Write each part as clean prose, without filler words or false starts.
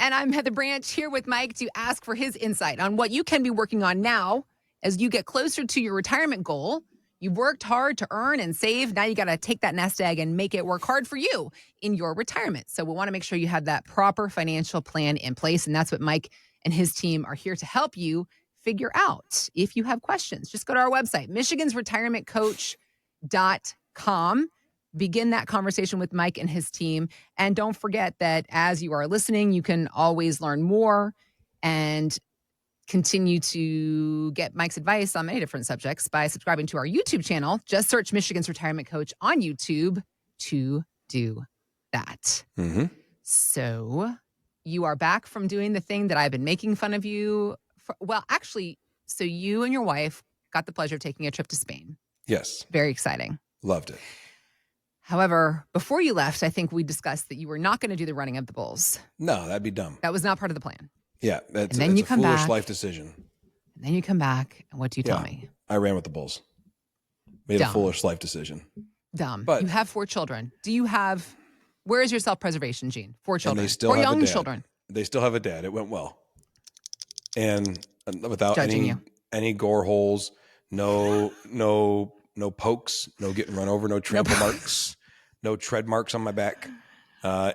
And I'm Heather Branch here with Mike to ask for his insight on what you can be working on now as you get closer to your retirement goal. You've worked hard to earn and save. Now you got to take that nest egg and make it work hard for you in your retirement. So we want to make sure you have that proper financial plan in place. And that's what Mike and his team are here to help you figure out. If you have questions, just go to our website, michigansretirementcoach.com. Begin that conversation with Mike and his team. And don't forget that as you are listening, you can always learn more and continue to get Mike's advice on many different subjects by subscribing to our YouTube channel. Just search Michigan's Retirement Coach on YouTube to do that. Mm-hmm. So you are back from doing the thing that I've been making fun of you for. Well, actually, so you and your wife got the pleasure of taking a trip to Spain. Yes. Very exciting. Loved it. However, before you left, I think we discussed that you were not going to do the running of the bulls. No, that'd be dumb. That was not part of the plan. Yeah, that's then you a come foolish back. life decision. And then you come back, and what do you tell me? I ran with the bulls. Made Dumb. a foolish life decision. Dumb. But you have 4 children. Do you have, where is your self-preservation gene? 4 children. And they still 4 have young a dad. children. They still have a dad. It went well. And without Judging any gore holes, no pokes, no getting run over, no trample marks, no tread marks on my back.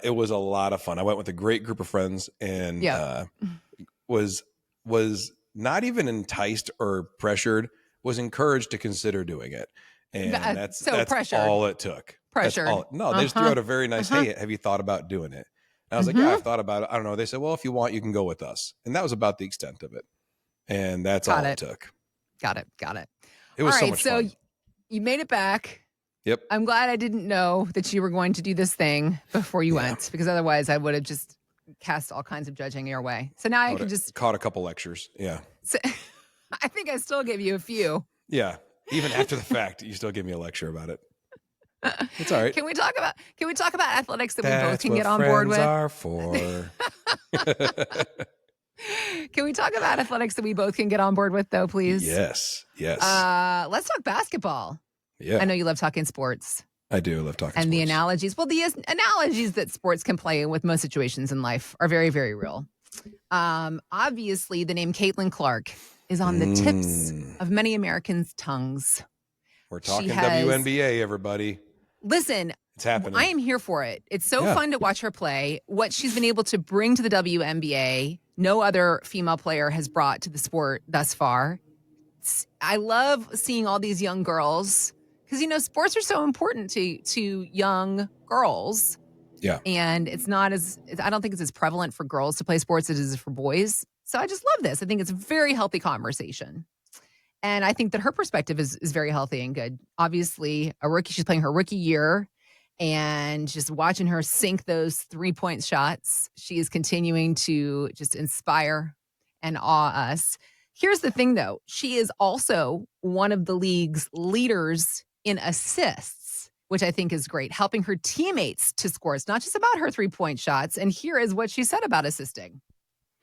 It was a lot of fun. I went with a great group of friends and was not even enticed or pressured, was encouraged to consider doing it. And that's all it took. Pressure. They just threw out a very nice, hey, have you thought about doing it? And I was like, yeah, I've thought about it. I don't know. They said, well, if you want, you can go with us. And that was about the extent of it. And that's all it took. Got it. It was so much fun. You made it back. Yep. I'm glad I didn't know that you were going to do this thing before you went, because otherwise I would have just cast all kinds of judging your way. So now I can just caught a couple lectures. Yeah. So, I think I still gave you a few. Yeah. Even after the fact, you still give me a lecture about it. It's all right. Can we talk about athletics that we both can what get on board with? Are for. Can we talk about athletics that we both can get on board with, though, please? Yes. Let's talk basketball. Yeah. I know you love talking sports. I do love talking and sports. The analogies. Well, the analogies that sports can play with most situations in life are very, very real. Obviously, the name Caitlin Clark is on the tips of many Americans' tongues. We're talking WNBA, everybody. Listen, it's happening. I am here for it. It's so fun to watch her play. What she's been able to bring to the WNBA, no other female player has brought to the sport thus far. I love seeing all these young girls because, sports are so important to young girls. Yeah. And I don't think it's as prevalent for girls to play sports as it is for boys. So I just love this. I think it's a very healthy conversation. And I think that her perspective is very healthy and good. Obviously, she's playing her rookie year, and just watching her sink those 3-point shots, she is continuing to just inspire and awe us. Here's the thing, though. She is also one of the league's leaders in assists, which I think is great, helping her teammates to score. It's not just about her 3-point shots. And here is what she said about assisting.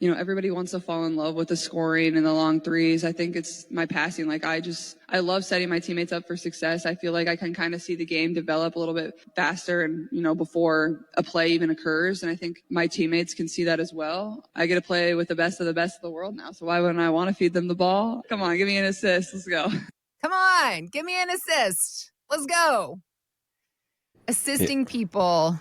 Everybody wants to fall in love with the scoring and the long threes. I think it's my passing. I love setting my teammates up for success. I feel like I can kind of see the game develop a little bit faster and, before a play even occurs. And I think my teammates can see that as well. I get to play with the best of the world now. So why wouldn't I want to feed them the ball? Come on, give me an assist. Let's go. Come on, give me an assist. Let's go. Assisting people.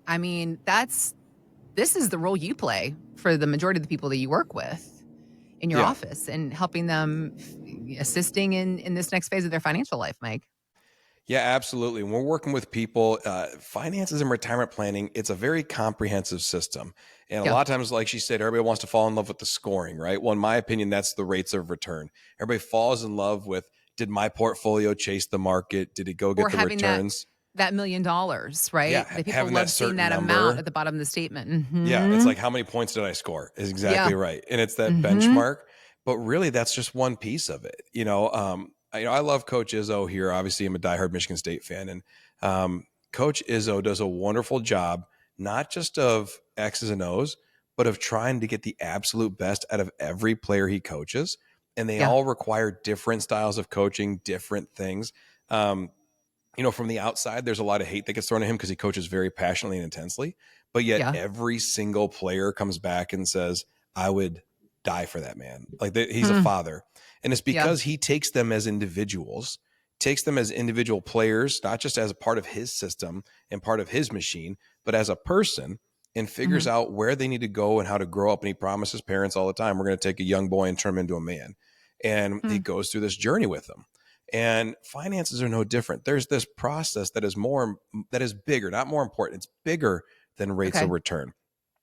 I mean, this is the role you play for the majority of the people that you work with in your office, and helping them, assisting in this next phase of their financial life, Mike. Yeah, absolutely. When we're working with people, finances and retirement planning, it's a very comprehensive system. And a lot of times, like she said, everybody wants to fall in love with the scoring, right? Well, in my opinion, that's the rates of return. Everybody falls in love with, did my portfolio chase the market? Did it go get the returns? That $1 million, right? Yeah, that people love seeing that amount at the bottom of the statement. Mm-hmm. Yeah, it's like, how many points did I score? Is exactly right. And it's that benchmark. But really, that's just one piece of it. I love Coach Izzo here. Obviously, I'm a diehard Michigan State fan. And Coach Izzo does a wonderful job, not just of X's and O's, but of trying to get the absolute best out of every player he coaches. And they all require different styles of coaching, different things. From the outside, there's a lot of hate that gets thrown at him because he coaches very passionately and intensely. but yet Yeah. every single player comes back and says, I would die for that man. Like he's a Hmm. father. And it's Yeah. because he takes them as individuals, takes them as individual players, not just as a part of his system and part of his machine, but as a person, and figures Hmm. out where they need to go and how to grow up. And he promises parents all the time, we're going to take a young boy and turn him into a man. And he Hmm. goes through this journey with them. And finances are no different. There's this process that is bigger, not more important. It's bigger than rates of Okay. return.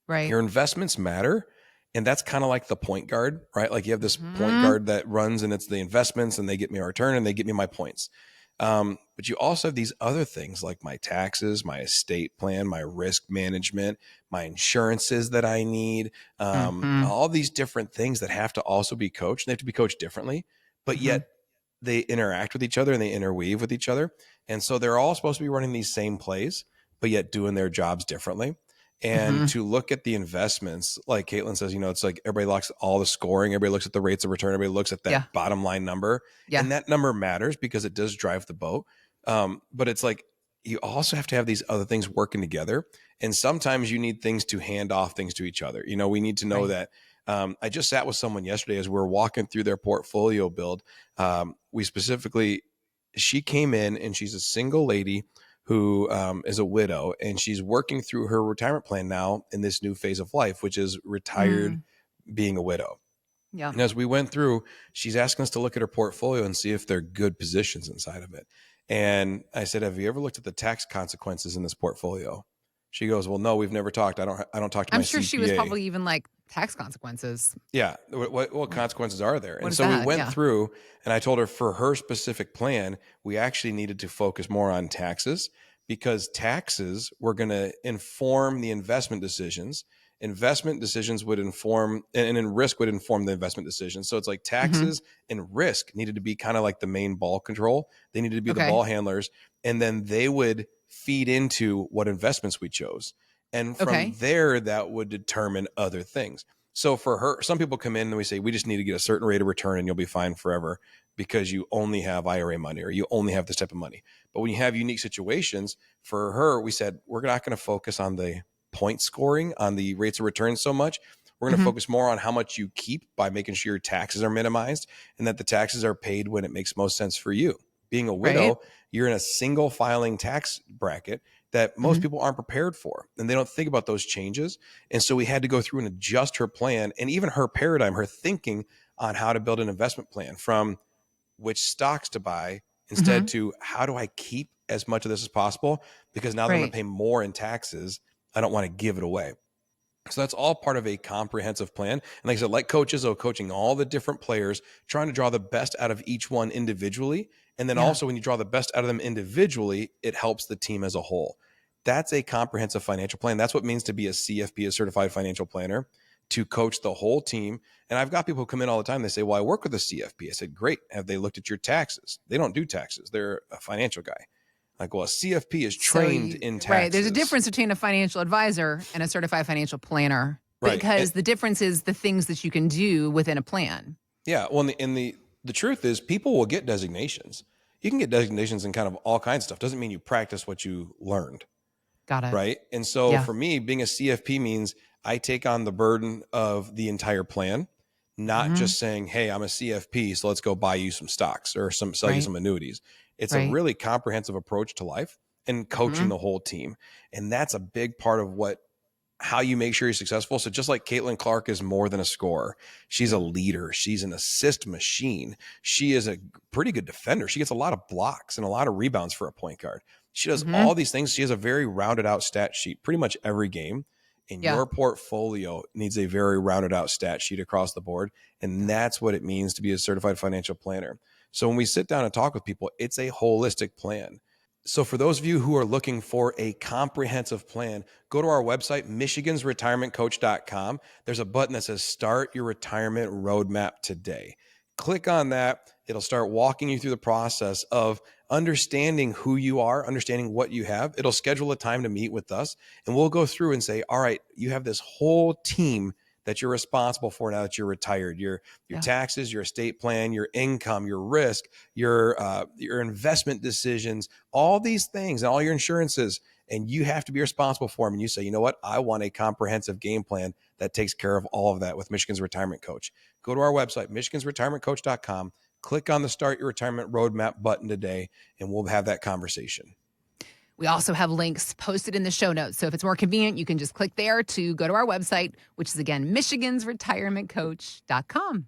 Right. Your investments matter. And that's kind of like the point guard, right? Like you have this point Hmm. guard that runs and it's the investments and they get me a return and they get me my points. But you also have these other things like my taxes, my estate plan, my risk management, my insurances that I need, Hmm. all these different things that have to also be coached. They have to be coached differently, but Hmm. yet they interact with each other and they interweave with each other. And so they're all supposed to be running these same plays, but yet doing their jobs differently. And Hmm. to look at the investments, like Caitlin says, it's like everybody looks at all the scoring, everybody looks at the rates of return, everybody looks at Yeah. that bottom line number, Yeah. and that number matters because it does drive the boat. But it's like you also have to have these other things working together, and sometimes you need things to hand off things to each other. We need to know Right. that. I just sat with someone yesterday as we were walking through their portfolio build. She came in and she's a single lady who is a widow, and she's working through her retirement plan now in this new phase of life, which is retired Mm. being a widow. Yeah. And as we went through, she's asking us to look at her portfolio and see if they're good positions inside of it. And I said, have you ever looked at the tax consequences in this portfolio? She goes, well, no, we've never talked. I don't talk to I'm my sure she was CPA. probably even like tax consequences. Yeah. What What, consequences are there? what And is so we that? went Yeah. through and I told her for her specific plan, we actually needed to focus more on taxes because taxes were going to inform the investment decisions. Investment decisions would inform, and then risk would inform the investment decisions. So it's like Hmm. taxes and risk needed to be kind of like the main ball control. They needed to be the Okay. ball handlers, and then they would feed into what investments we chose. And from Okay. there, that would determine other things. So for her, some people come in and we say, we just need to get a certain rate of return and you'll be fine forever because you only have IRA money or you only have this type of money. But when you have unique situations, for her, we said, we're not going to focus on the point scoring, on the rates of return so much. We're going to Hmm. focus more on how much you keep by making sure your taxes are minimized and that the taxes are paid when it makes most sense for you. Being a Right. widow, you're in a single filing tax bracket that most Hmm. people aren't prepared for and they don't think about those changes. And so we had to go through and adjust her plan and even her paradigm, her thinking on how to build an investment plan from which stocks to buy instead Hmm. to how do I keep as much of this as possible? Because now that I'm going Right. to pay more in taxes, I don't want to give it away. So that's all part of a comprehensive plan. And like I said, like Coach Izzo coaching all the different players, trying to draw the best out of each one individually. And then Yeah. also when you draw the best out of them individually, it helps the team as a whole. That's a comprehensive financial plan. That's what it means to be a CFP, a certified financial planner, to coach the whole team. And I've got people who come in all the time. They say, well, I work with a CFP. I said, great. Have they looked at your taxes? They don't do taxes. They're a financial guy. Like, well, a CFP is So trained you in right, there's a taxes. difference between a financial advisor and a certified financial planner Right. because the difference is the things that you can do within a plan. Yeah, well, the truth is, people will get designations. You can get designations in kind of all kinds of stuff. Doesn't mean you practice what you learned, Got it. right? And so Yeah. for me, being a CFP means I take on the burden of the entire plan, not Hmm. just saying, "Hey, I'm a CFP, so let's go buy you some stocks or sell you Right. some annuities." It's a Right. really comprehensive approach to life and coaching Hmm. the whole team, and that's a big part of what how you make sure you're successful. So just like Caitlin Clark is more than a scorer, she's a Yeah. leader. She's an assist machine. She is a pretty good defender. She gets a lot of blocks and a lot of rebounds for a point guard. She does Hmm. all these things. She has a very rounded out stat sheet pretty much every game. And Yeah. your portfolio needs a very rounded out stat sheet across the board. And Yeah. that's what it means to be a certified financial planner. So when we sit down and talk with people, it's a holistic plan. So for those of you who are looking for a comprehensive plan, go to our website, michigansretirementcoach.com. There's a button that says Start Your Retirement Roadmap Today. Click on that. It'll start walking you through the process of understanding who you are, understanding what you have. It'll schedule a time to meet with us, and we'll go through and say, all right, you have this whole team that you're responsible for now that you're retired. Your Yeah. taxes, your estate plan, your income, your risk, your investment decisions, all these things and all your insurances. and you have to be responsible for them. And you say, you know what? I want a comprehensive game plan that takes care of all of that with Michigan's Retirement Coach. Go to our website, michigansretirementcoach.com, click on the Start Your Retirement Roadmap button today, and we'll have that conversation. We also have links posted in the show notes. So if it's more convenient, you can just click there to go to our website, which is, again, michigansretirementcoach.com.